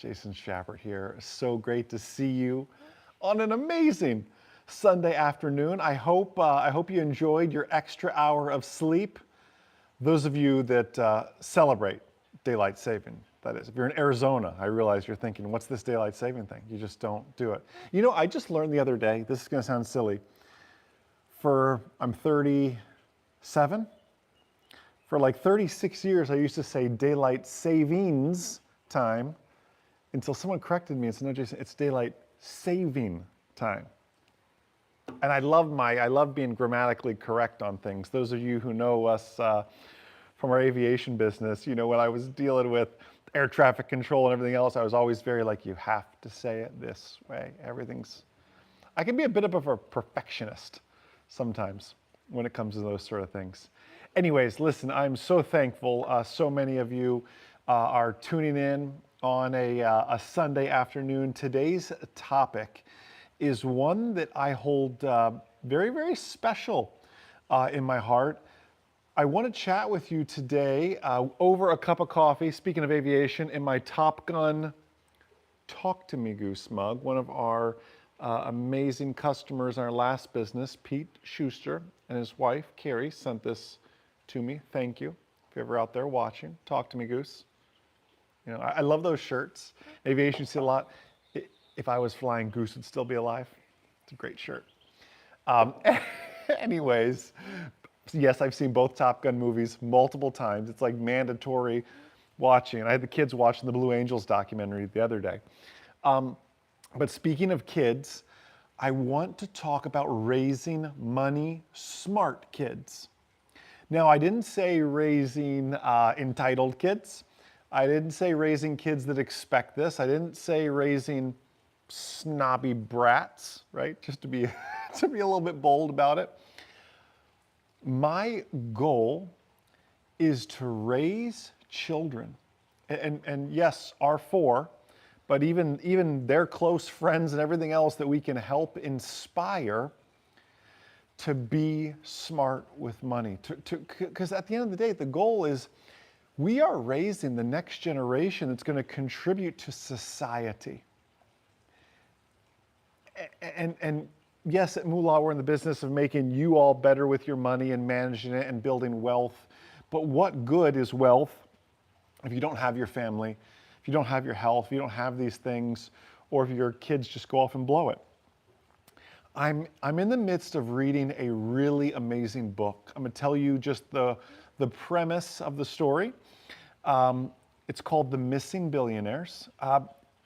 Jason Schappert here. So great to see you on an amazing Sunday afternoon. I hope you enjoyed your extra hour of sleep. Those of you that celebrate daylight saving, that is, if you're in Arizona, I realize you're thinking, what's this daylight saving thing? You just don't do it. You know, I just learned the other day, this is going to sound silly, I'm 37. For like 36 years, I used to say daylight savings time until someone corrected me and said, no, Jason, it's daylight saving time. And I love being grammatically correct on things. Those of you who know us from our aviation business, you know, when I was dealing with air traffic control and everything else, I was always very like, you have to say it this way. I can be a bit of a perfectionist sometimes when it comes to those sort of things. Anyways, listen, I'm so thankful. So many of you are tuning in on a Sunday afternoon. Today's topic is one that I hold very, very special in my heart. I want to chat with you today over a cup of coffee, speaking of aviation, in my Top Gun Talk to Me Goose mug. One of our amazing customers in our last business, Pete Schuster, and his wife, Carrie, sent this to me. Thank you. If you're ever out there watching, Talk to Me Goose. You know, I love those shirts. Aviation, you see a lot. If I was flying, Goose would still be alive. It's a great shirt. Anyways, yes, I've seen both Top Gun movies multiple times. It's like mandatory watching. I had the kids watching the Blue Angels documentary the other day. But speaking of kids, I want to talk about raising money smart kids. Now, I didn't say raising entitled kids. I didn't say raising kids that expect this. I didn't say raising snobby brats, right? Just to be to be a little bit bold about it. My goal is to raise children, and yes, our four, but even their close friends and everything else that we can help inspire to be smart with money. Because at the end of the day, the goal is we are raising the next generation that's going to contribute to society. And yes, at Moola, we're in the business of making you all better with your money and managing it and building wealth. But what good is wealth if you don't have your family, if you don't have your health, if you don't have these things, or if your kids just go off and blow it? I'm in the midst of reading a really amazing book. I'm going to tell you just the premise of the story. It's called The Missing Billionaires.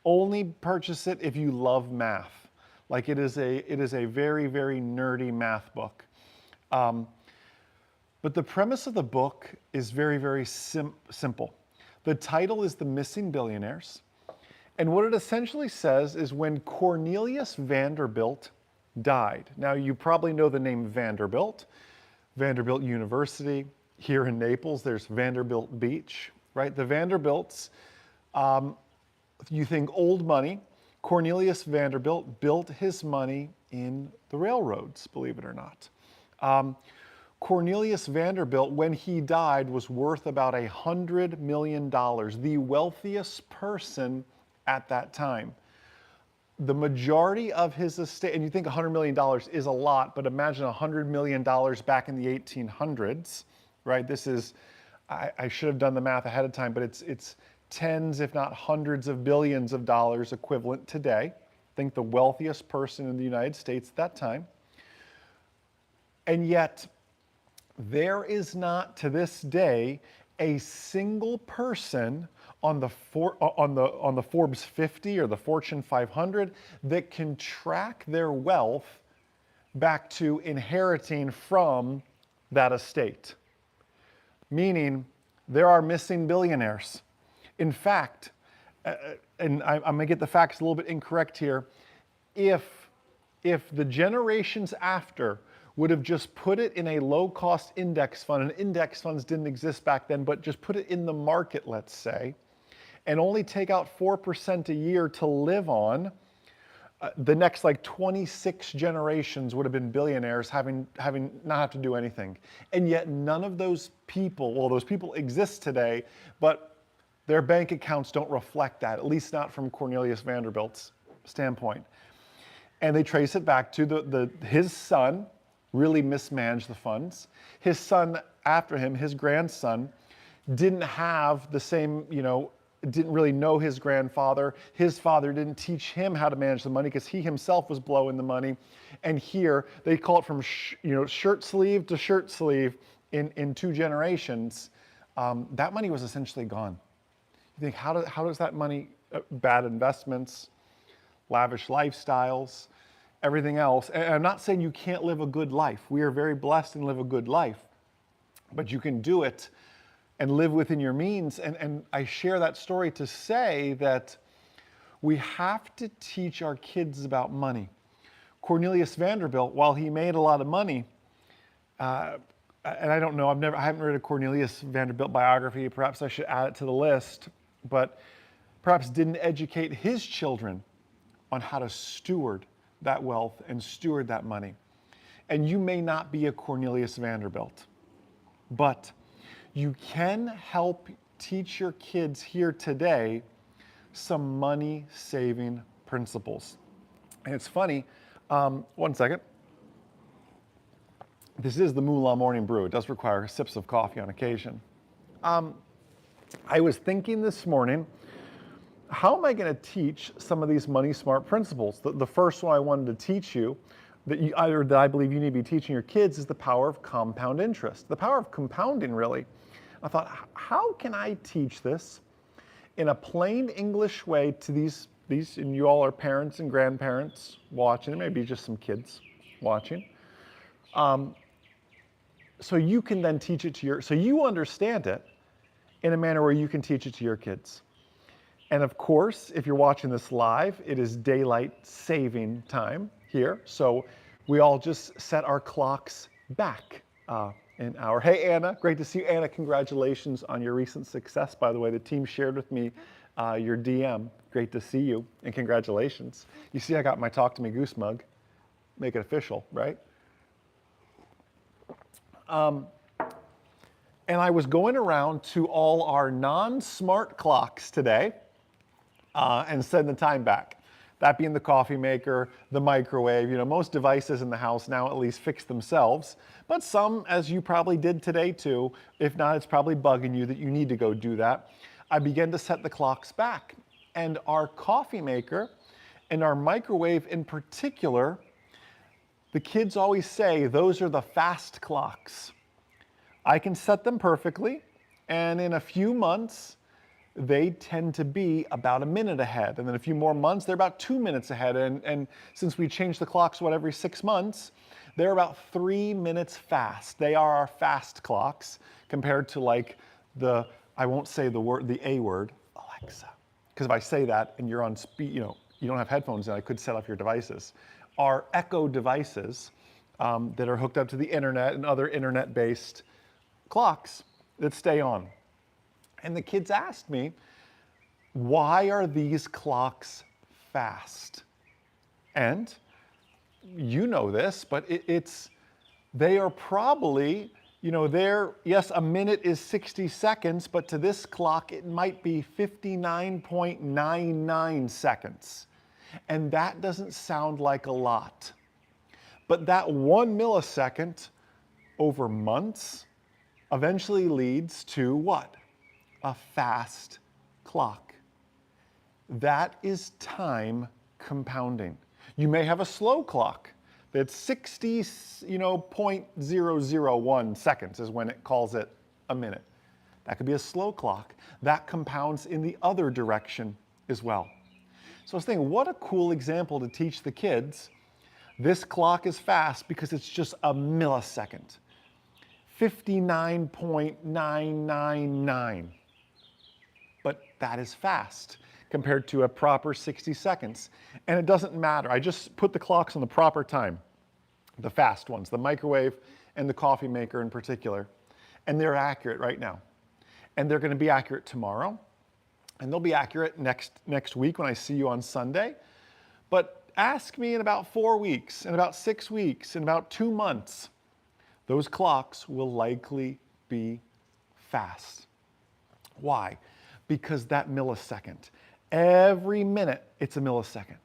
Only purchase it if you love math. Like it is a very, very nerdy math book. But the premise of the book is very, very simple. The title is The Missing Billionaires. And what it essentially says is when Cornelius Vanderbilt died. Now, you probably know the name Vanderbilt. Vanderbilt University. Here in Naples, there's Vanderbilt Beach, right? The Vanderbilts, you think old money. Cornelius Vanderbilt built his money in the railroads, believe it or not. Cornelius Vanderbilt, when he died, was worth about $100 million, the wealthiest person at that time. The majority of his estate, and you think $100 million is a lot, but imagine $100 million back in the 1800s, right? This is, I should have done the math ahead of time, but it's tens, if not hundreds of billions of dollars equivalent today. Think the wealthiest person in the United States at that time. And yet, there is not to this day a single person on the Forbes 50 or the Fortune 500 that can track their wealth back to inheriting from that estate. Meaning, there are missing billionaires. In fact, and I'm going to get the facts a little bit incorrect here, if the generations after would have just put it in a low-cost index fund, and index funds didn't exist back then, but just put it in the market, let's say, and only take out 4% a year to live on, the next like 26 generations would have been billionaires having not have to do anything. And yet none of those people, well, those people exist today, but Their bank accounts don't reflect that, at least not from Cornelius Vanderbilt's standpoint. And they trace it back to his son really mismanaged the funds. His son after him, his grandson, didn't have the same, didn't really know his grandfather. His father didn't teach him how to manage the money because he himself was blowing the money. And here they call it from shirt sleeve to shirt sleeve in 2 generations. That money was essentially gone. You think, how does that money, bad investments, lavish lifestyles, everything else. And I'm not saying you can't live a good life. We are very blessed and live a good life, but you can do it and live within your means. And I share that story to say that we have to teach our kids about money. Cornelius Vanderbilt, while he made a lot of money, and I don't know, I haven't read a Cornelius Vanderbilt biography. Perhaps I should add it to the list, but perhaps didn't educate his children on how to steward that wealth and steward that money. And you may not be a Cornelius Vanderbilt, but you can help teach your kids here today some money saving principles. And it's funny, one second. This is the Moola Morning Brew. It does require sips of coffee on occasion. I was thinking this morning, how am I going to teach some of these money smart principles? The first one I wanted to teach you, that I believe you need to be teaching your kids, is the power of compound interest. The power of compounding, really. I thought, how can I teach this in a plain English way to these, and you all are parents and grandparents watching, and maybe just some kids watching. So you can then teach it so you understand it in a manner where you can teach it to your kids. And of course, if you're watching this live, it is daylight saving time here. So we all just set our clocks back an hour. Hey, Anna, great to see you. Anna, congratulations on your recent success, by the way. The team shared with me your DM. Great to see you, and congratulations. You see, I got my Talk to Me Goose mug. Make it official, right? And I was going around to all our non-smart clocks today and setting the time back. That being the coffee maker, the microwave, most devices in the house now at least fix themselves, but some, as you probably did today too, if not, it's probably bugging you that you need to go do that. I began to set the clocks back, and our coffee maker and our microwave in particular, the kids always say those are the fast clocks. I can set them perfectly, and in a few months, they tend to be about a minute ahead. And then a few more months, they're about 2 minutes ahead. And since we change the clocks, every 6 months, they're about 3 minutes fast. They are our fast clocks compared to I won't say the A word, Alexa. Because if I say that and you're on speed, you don't have headphones, and I could set off your devices. Our Echo devices that are hooked up to the internet and other internet-based clocks that stay on. And the kids asked me, why are these clocks fast? And you know this, but they are probably, yes, a minute is 60 seconds, but to this clock, it might be 59.99 seconds. And that doesn't sound like a lot. But that 1 millisecond over months eventually leads to what? A fast clock. That is time compounding. You may have a slow clock that's 0.001 seconds is when it calls it a minute. That could be a slow clock. That compounds in the other direction as well. So I was thinking, what a cool example to teach the kids. This clock is fast because it's just a millisecond. 59.999. But that is fast compared to a proper 60 seconds. And it doesn't matter. I just put the clocks on the proper time, the fast ones, the microwave and the coffee maker in particular. And they're accurate right now. And they're going to be accurate tomorrow. And they'll be accurate next week when I see you on Sunday. But ask me in about 4 weeks, in about 6 weeks, in about 2 months, those clocks will likely be fast. Why? because that millisecond, every minute it's a millisecond.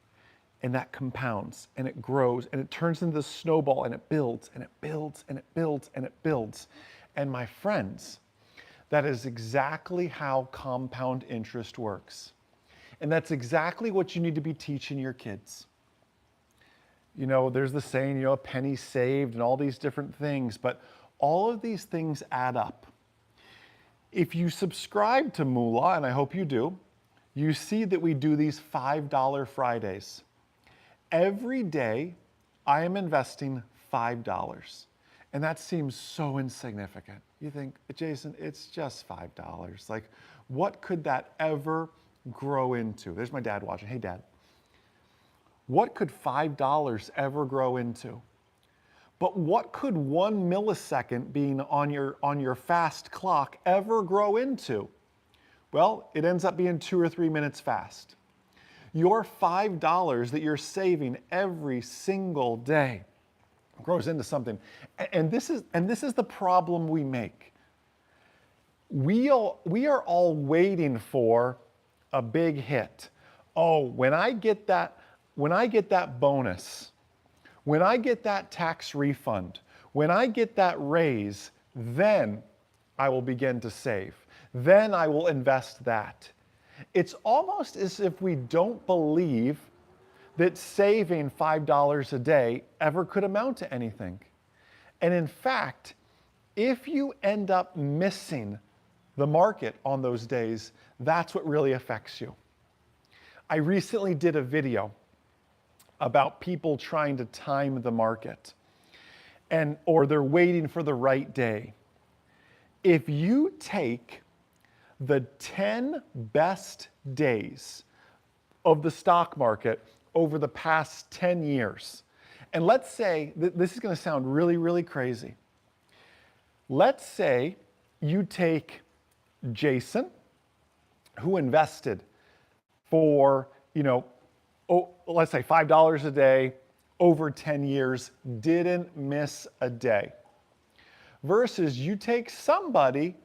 And that compounds and it grows and it turns into this snowball and it builds and it builds and it builds and it builds. And my friends, that is exactly how compound interest works. And that's exactly what you need to be teaching your kids. You know, there's the saying, you know, a penny saved and all these different things, but all of these things add up. If you subscribe to Moola, and I hope you do, you see that we do these $5 Fridays. Every day, I am investing $5. And that seems so insignificant. You think, Jason, it's just $5. Like, what could that ever grow into? There's my dad watching. Hey, Dad. What could $5 ever grow into? But what could 1 millisecond being on your fast clock ever grow into? Well, it ends up being 2 or 3 minutes fast. Your $5 that you're saving every single day grows into something. And this is the problem we make. We are all waiting for a big hit. Oh, when I get that bonus, when I get that tax refund, when I get that raise, then I will begin to save. Then I will invest that. It's almost as if we don't believe that saving $5 a day ever could amount to anything. And in fact, if you end up missing the market on those days, that's what really affects you. I recently did a video about people trying to time the market or they're waiting for the right day. If you take the 10 best days of the stock market over the past 10 years, and let's say, this is going to sound really, really crazy. Let's say you take Jason, who invested for, let's say $5 a day over 10 years, didn't miss a day. Versus you take somebody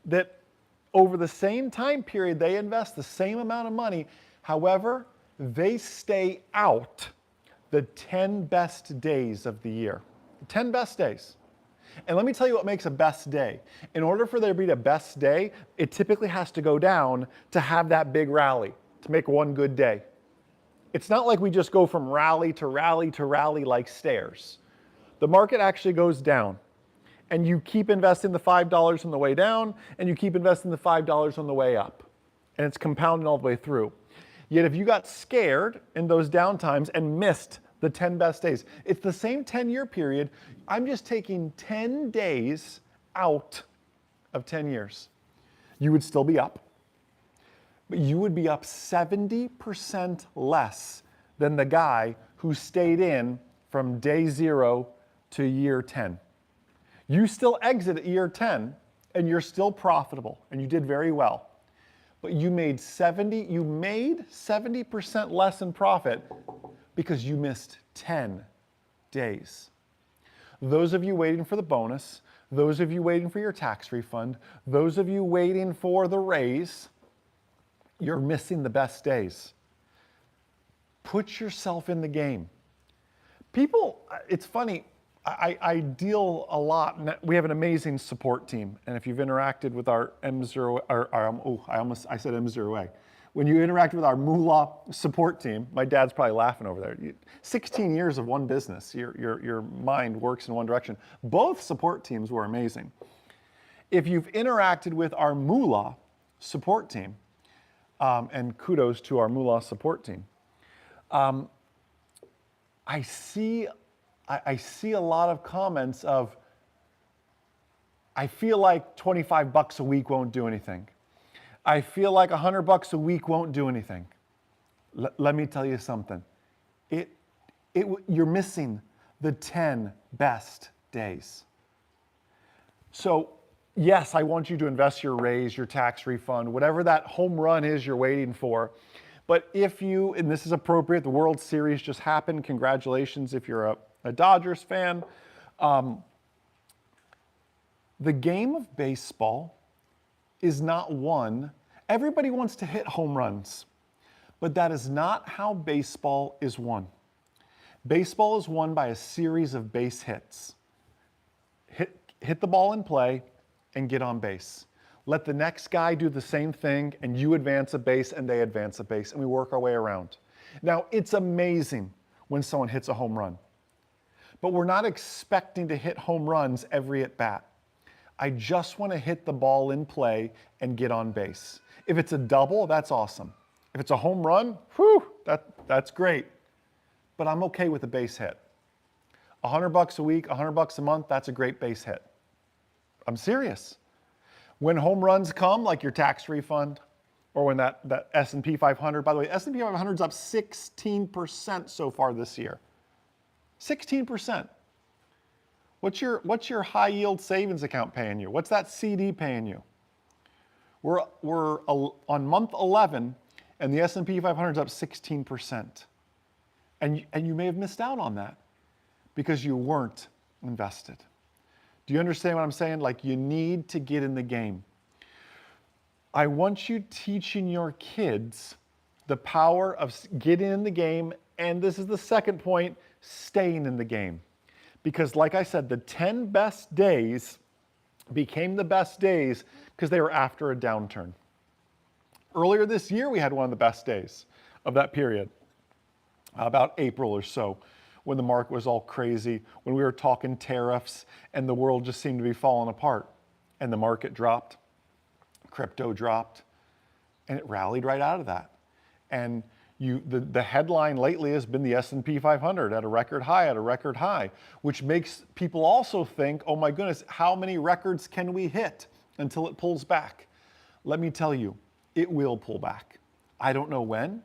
that over the same time period, they invest the same amount of money. However, they stay out the 10 best days of the year. 10 best days. And let me tell you what makes a best day. In order for there to be a best day, it typically has to go down to have that big rally, to make one good day. It's not like we just go from rally to rally to rally like stairs. The market actually goes down. And you keep investing the $5 on the way down, and you keep investing the $5 on the way up. And it's compounding all the way through. Yet if you got scared in those down times and missed the 10 best days, it's the same 10-year period. I'm just taking 10 days out of 10 years. You would still be up, but you would be up 70% less than the guy who stayed in from day 0 to year 10. You still exit at year 10 and you're still profitable and you did very well. But you made 70% less in profit because you missed 10 days. Those of you waiting for the bonus, those of you waiting for your tax refund, those of you waiting for the raise, you're missing the best days. Put yourself in the game. People, it's funny, I deal a lot. We have an amazing support team, and if you've interacted with our M0, I said M0A. When you interact with our Moola support team, my dad's probably laughing over there. 16 years of one business, your mind works in one direction. Both support teams were amazing. If you've interacted with our Moola support team, and kudos to our Moola support team, I see a lot of comments of, I feel like 25 bucks a week won't do anything. I feel like 100 bucks a week won't do anything. Let me tell you something. You're missing the 10 best days. So yes, I want you to invest your raise, your tax refund, whatever that home run is you're waiting for. But if you, and this is appropriate, the World Series just happened. Congratulations if you're a Dodgers fan. The game of baseball is not won Everybody wants to hit home runs, but that is not how baseball is won. Baseball is won by a series of base hits. Hit the ball in play and get on base. Let the next guy do the same thing, and you advance a base and they advance a base, and we work our way around. Now, it's amazing when someone hits a home run, but we're not expecting to hit home runs every at bat. I just want to hit the ball in play and get on base. If it's a double, that's awesome. If it's a home run, whew, that's great. But I'm okay with a base hit. $100 a week, $100 a month, that's a great base hit. I'm serious. When home runs come, like your tax refund, or when that S&P 500, by the way, S&P 500 is up 16% so far this year. 16%. What's your high yield savings account paying you? What's that CD paying you? We're on month 11, and the S&P 500 is up 16%. And you may have missed out on that because you weren't invested. Do you understand what I'm saying? Like, you need to get in the game. I want you teaching your kids the power of getting in the game, and this is the second point, staying in the game. Because like I said, the 10 best days became the best days because they were after a downturn. Earlier this year, we had one of the best days of that period, about April or so, when the market was all crazy, when we were talking tariffs and the world just seemed to be falling apart. And the market dropped, crypto dropped, and it rallied right out of that. And the headline lately has been the S&P 500 at a record high, which makes people also think, oh my goodness, how many records can we hit until it pulls back? Let me tell you, it will pull back. I don't know when.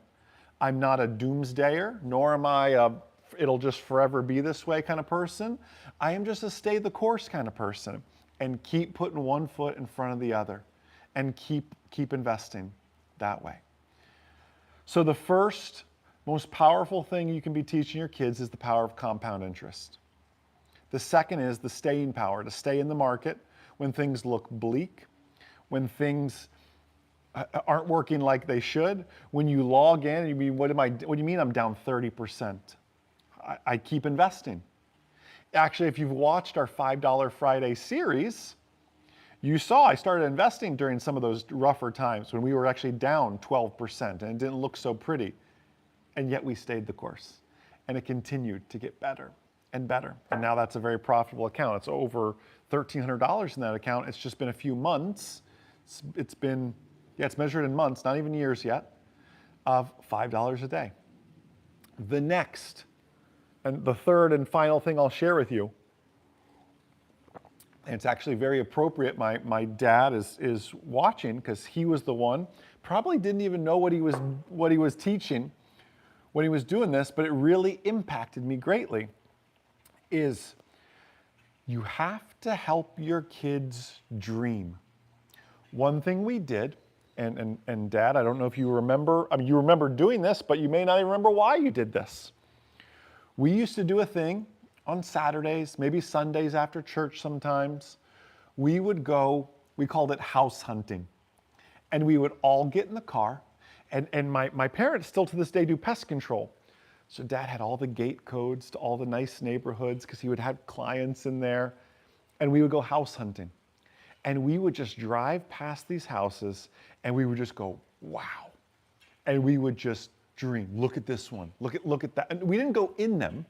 I'm not a doomsdayer, nor am I a it'll just forever be this way kind of person. I am just a stay the course kind of person, and keep putting one foot in front of the other and keep investing that way. So the first most powerful thing you can be teaching your kids is the power of compound interest. The second is the staying power, to stay in the market when things look bleak, when things aren't working like they should. When you log in and you mean, what do you mean I'm down 30%? I keep investing. Actually, if you've watched our $5 Friday series, you saw I started investing during some of those rougher times when we were actually down 12% and it didn't look so pretty. And yet we stayed the course. And it continued to get better and better. And now that's a very profitable account. It's over $1,300 in that account. It's just been a few months. It's measured in months, not even years yet, of $5 a day. The next, and the third and final thing I'll share with you, and it's actually very appropriate. My dad is watching because he was the one, probably didn't even know what he was teaching when he was doing this, but it really impacted me greatly, is you have to help your kids dream. One thing we did, and Dad, I don't know if you remember, I mean, you remember doing this, but you may not even remember why you did this. We used to do a thing on Saturdays, maybe Sundays after church sometimes. We would go, we called it house hunting. And we would all get in the car, and my parents still to this day do pest control. So Dad had all the gate codes to all the nice neighborhoods because he would have clients in there, and we would go house hunting. And we would just drive past these houses and we would just go, wow. And we would just dream, look at this one, look at that. And we didn't go in them.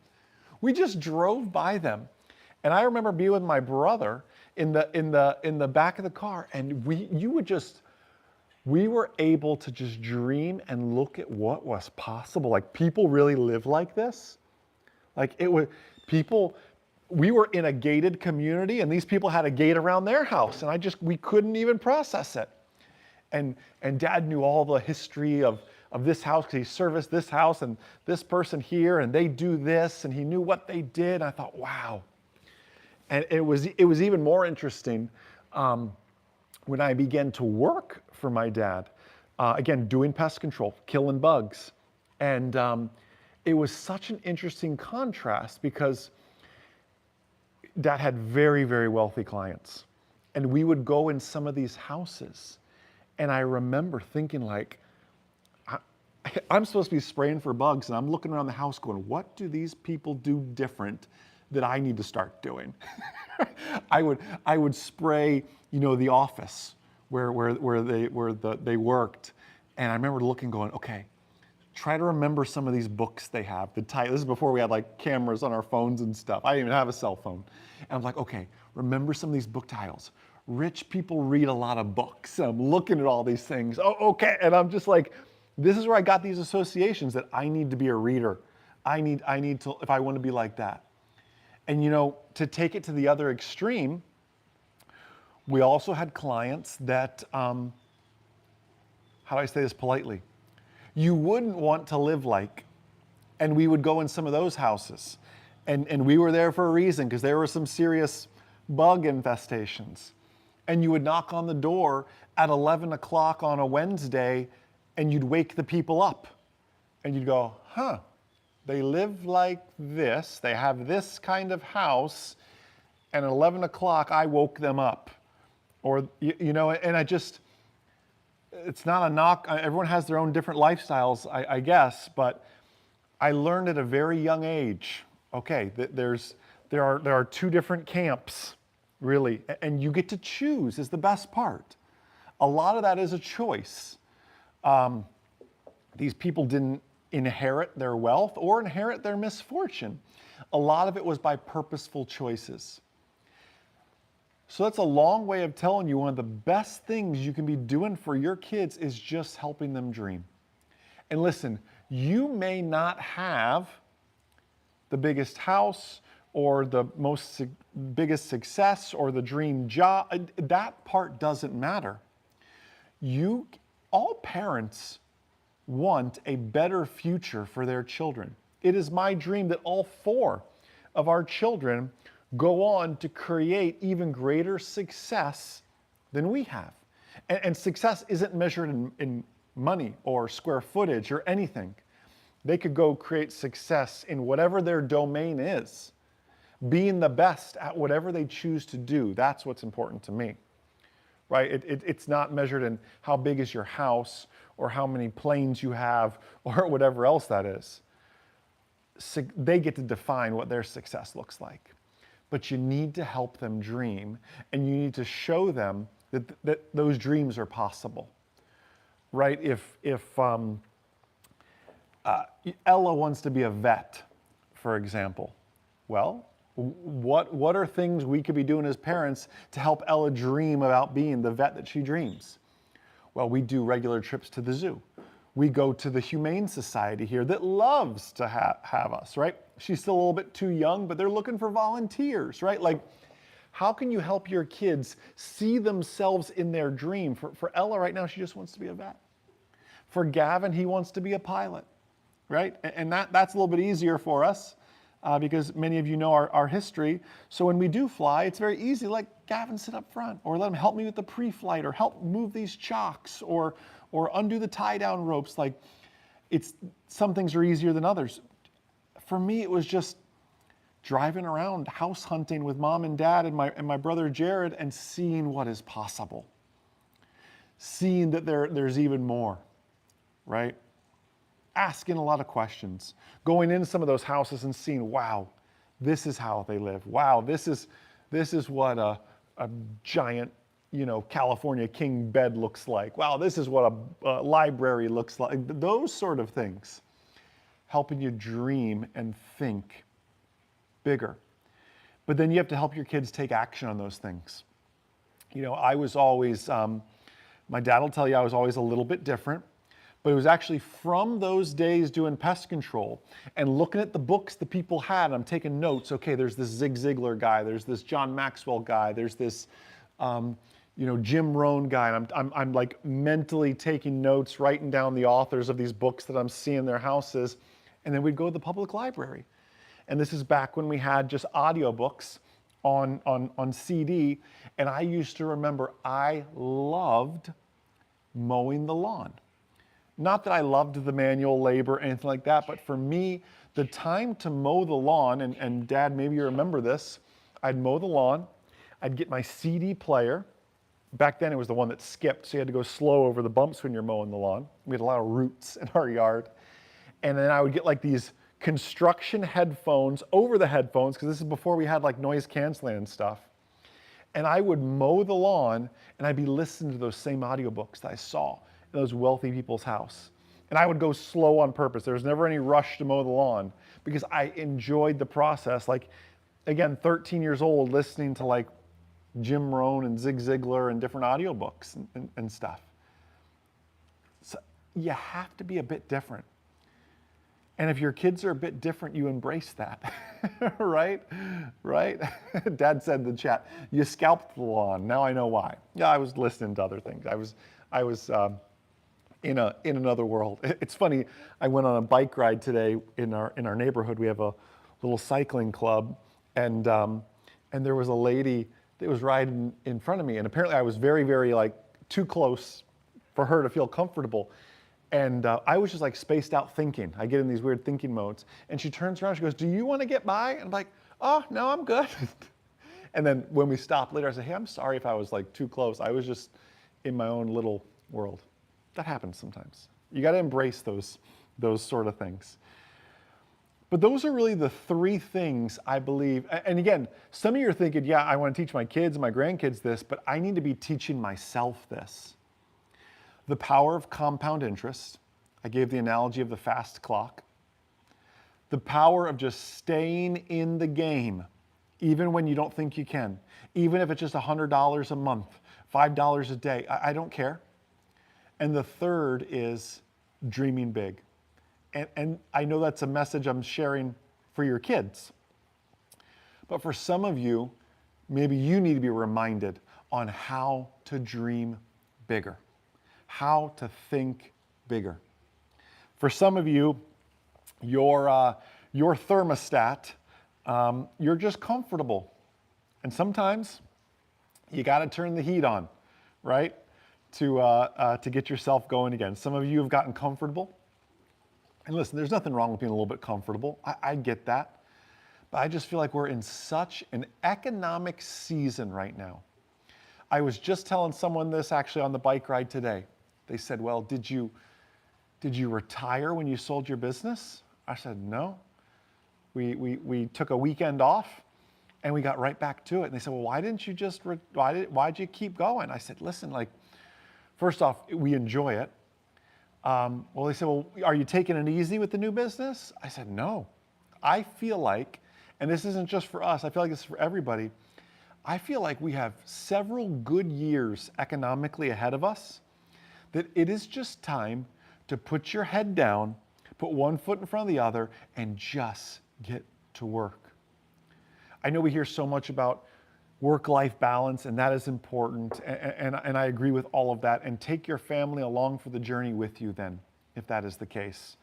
We just drove by them. And I remember being with my brother in the back of the car, and we were able to just dream and look at what was possible. Like, people really live like this. Like, we were in a gated community, and these people had a gate around their house, and we couldn't even process it. And Dad knew all the history of this house because he serviced this house and this person here, and they do this, and he knew what they did. And I thought, wow. And it was even more interesting when I began to work for my dad, again, doing pest control, killing bugs. And it was such an interesting contrast because Dad had very, very wealthy clients. And we would go in some of these houses, And I remember thinking like, I, I'm supposed to be spraying for bugs, and I'm looking around the house going, what do these people do different that I need to start doing? I would spray, the office where they worked, and I remember looking, going, okay, try to remember some of these books they have. This is before we had like cameras on our phones and stuff. I didn't even have a cell phone. And I'm like, okay, remember some of these book titles. Rich people read a lot of books. And I'm looking at all these things. Oh, okay. And I'm just like, this is where I got these associations that I need to be a reader. I need to, if I want to be like that. And to take it to the other extreme, we also had clients that, how do I say this politely? You wouldn't want to live like. And we would go in some of those houses. And we were there for a reason, because there were some serious bug infestations. And you would knock on the door at 11 o'clock on a Wednesday, and you'd wake the people up. And you'd go, huh, they live like this, they have this kind of house, and at 11 o'clock I woke them up. Or, and it's not a knock. Everyone has their own different lifestyles, I guess, but I learned at a very young age, okay, that there are two different camps, really, and you get to choose is the best part. A lot of that is a choice. These people didn't inherit their wealth or inherit their misfortune. A lot of it was by purposeful choices. So that's a long way of telling you one of the best things you can be doing for your kids is just helping them dream. And listen, you may not have the biggest house or the biggest success or the dream job. That part doesn't matter. All parents want a better future for their children. It is my dream that all 4 of our children go on to create even greater success than we have. And success isn't measured in money or square footage or anything. They could go create success in whatever their domain is, being the best at whatever they choose to do. That's what's important to me, right? It's not measured in how big is your house or how many planes you have or whatever else that is. They get to define what their success looks like. But you need to help them dream, and you need to show them that those dreams are possible, right? If Ella wants to be a vet, for example, well, what are things we could be doing as parents to help Ella dream about being the vet that she dreams? Well, we do regular trips to the zoo. We go to the Humane Society here that loves to have us, right? She's still a little bit too young, but they're looking for volunteers, right? Like, how can you help your kids see themselves in their dream? For Ella right now, she just wants to be a vet. For Gavin, he wants to be a pilot, right? And that's a little bit easier for us because many of you know our history. So when we do fly, it's very easy. Like, Gavin, sit up front, or let him help me with the pre-flight, or help move these chocks, or undo the tie-down ropes. Like, some things are easier than others. For me, it was just driving around house hunting with mom and dad and my brother Jared, and seeing what is possible. Seeing that there's even more, right? Asking a lot of questions. Going into some of those houses and seeing, wow, this is how they live. Wow, this is what a giant, California king bed looks like. Wow, this is what a library looks like. Those sort of things. Helping you dream and think bigger. But then you have to help your kids take action on those things. I was always, my dad will tell you I was always a little bit different, but it was actually from those days doing pest control and looking at the books the people had. I'm taking notes. Okay, there's this Zig Ziglar guy. There's this John Maxwell guy. There's this, Jim Rohn guy. And I'm like mentally taking notes, writing down the authors of these books that I'm seeing in their houses. And then we'd go to the public library. And this is back when we had just audiobooks on CD. And I used to remember I loved mowing the lawn. Not that I loved the manual labor or anything like that, but for me, the time to mow the lawn, and Dad, maybe you remember this, I'd mow the lawn, I'd get my CD player, Back then it was the one that skipped, so you had to go slow over the bumps when you're mowing the lawn. We had a lot of roots in our yard. And then I would get like these construction headphones over the headphones, because this is before we had like noise canceling and stuff. And I would mow the lawn and I'd be listening to those same audiobooks that I saw in those wealthy people's house. And I would go slow on purpose. There was never any rush to mow the lawn because I enjoyed the process. Like, again, 13 years old, listening to like Jim Rohn and Zig Ziglar and different audiobooks and stuff. So you have to be a bit different. And if your kids are a bit different, you embrace that, right? Right? Dad said in the chat, you scalped the lawn. Now I know why. Yeah, I was listening to other things. I was in another world. It's funny. I went on a bike ride today in our neighborhood. We have a little cycling club, and there was a lady that was riding in front of me, and apparently I was very, very like too close for her to feel comfortable. And I was just like spaced out thinking. I get in these weird thinking modes. And she turns around, she goes, do you want to get by? And I'm like, oh, no, I'm good. And then when we stopped later, I said, hey, I'm sorry if I was like too close. I was just in my own little world. That happens sometimes. You got to embrace those sort of things. But those are really the three things I believe. And again, some of you are thinking, yeah, I want to teach my kids and my grandkids this, but I need to be teaching myself this. The power of compound interest. I gave the analogy of the fast clock. The power of just staying in the game, even when you don't think you can. Even if it's just $100 a month, $5 a day, I don't care. And the third is dreaming big. And I know that's a message I'm sharing for your kids. But for some of you, maybe you need to be reminded on how to dream bigger. How to think bigger. For some of you, your thermostat, you're just comfortable. And sometimes you got to turn the heat on, right? To get yourself going again. Some of you have gotten comfortable. And listen, there's nothing wrong with being a little bit comfortable. I get that. But I just feel like we're in such an economic season right now. I was just telling someone this actually on the bike ride today. They said, well, did you retire when you sold your business? I said, no. We took a weekend off and we got right back to it. And they said, well, why didn't you just, why'd you keep going? I said, listen, like, first off, we enjoy it. Well, they said, well, are you taking it easy with the new business? I said, no. I feel like, and this isn't just for us, I feel like this is for everybody. I feel like we have several good years economically ahead of us, that it is just time to put your head down, put one foot in front of the other, and just get to work. I know we hear so much about work-life balance, and that is important, and I agree with all of that, and take your family along for the journey with you then, if that is the case.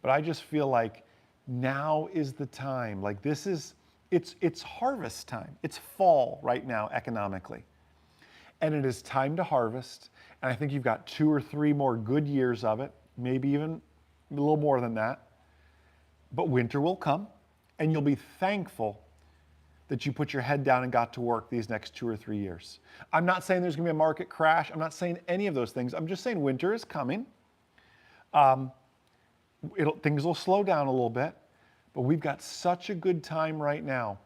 But I just feel like now is the time. Like it's harvest time. It's fall right now economically. And it is time to harvest. And I think you've got 2 or 3 more good years of it, maybe even a little more than that. But winter will come, and you'll be thankful that you put your head down and got to work these next 2 or 3 years. I'm not saying there's going to be a market crash. I'm not saying any of those things. I'm just saying winter is coming. Things will slow down a little bit, but we've got such a good time right now.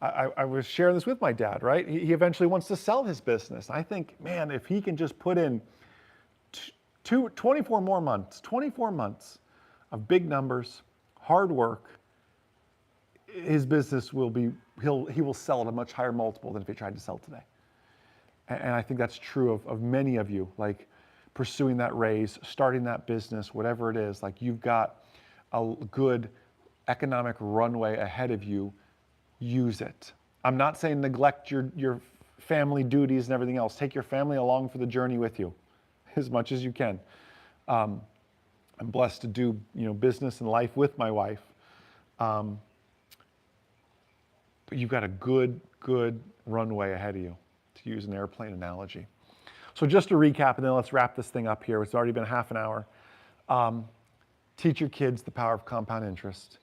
I was sharing this with my dad, right? He eventually wants to sell his business. I think, man, if he can just put in 24 months of big numbers, hard work, his business will be, he will sell at a much higher multiple than if he tried to sell today. And I think that's true of many of you, like pursuing that raise, starting that business, whatever it is, like you've got a good economic runway ahead of you. Use it. I'm not saying neglect your family duties and everything else. Take your family along for the journey with you as much as you can. I'm blessed to do business and life with my wife. But you've got a good runway ahead of you, to use an airplane analogy. So just to recap, and then let's wrap this thing up here. It's already been half an hour. Teach your kids the power of compound interest.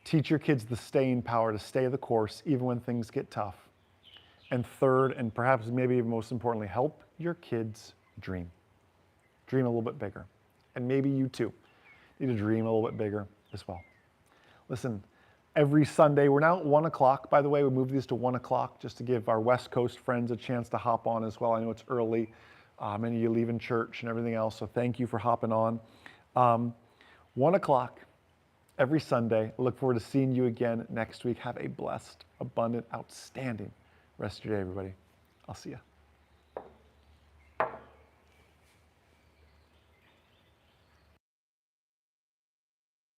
Teach your kids the staying power to stay the course even when things get tough. And third, and perhaps maybe even most importantly, help your kids dream. Dream a little bit bigger. And maybe you too need to dream a little bit bigger as well. Listen, every Sunday, we're now at 1 o'clock, by the way. We moved these to 1 o'clock just to give our West Coast friends a chance to hop on as well. I know it's early. Many of you leaving church and everything else, so thank you for hopping on. 1 o'clock every Sunday. I look forward to seeing you again next week. Have a blessed, abundant, outstanding rest of your day, everybody. I'll see you.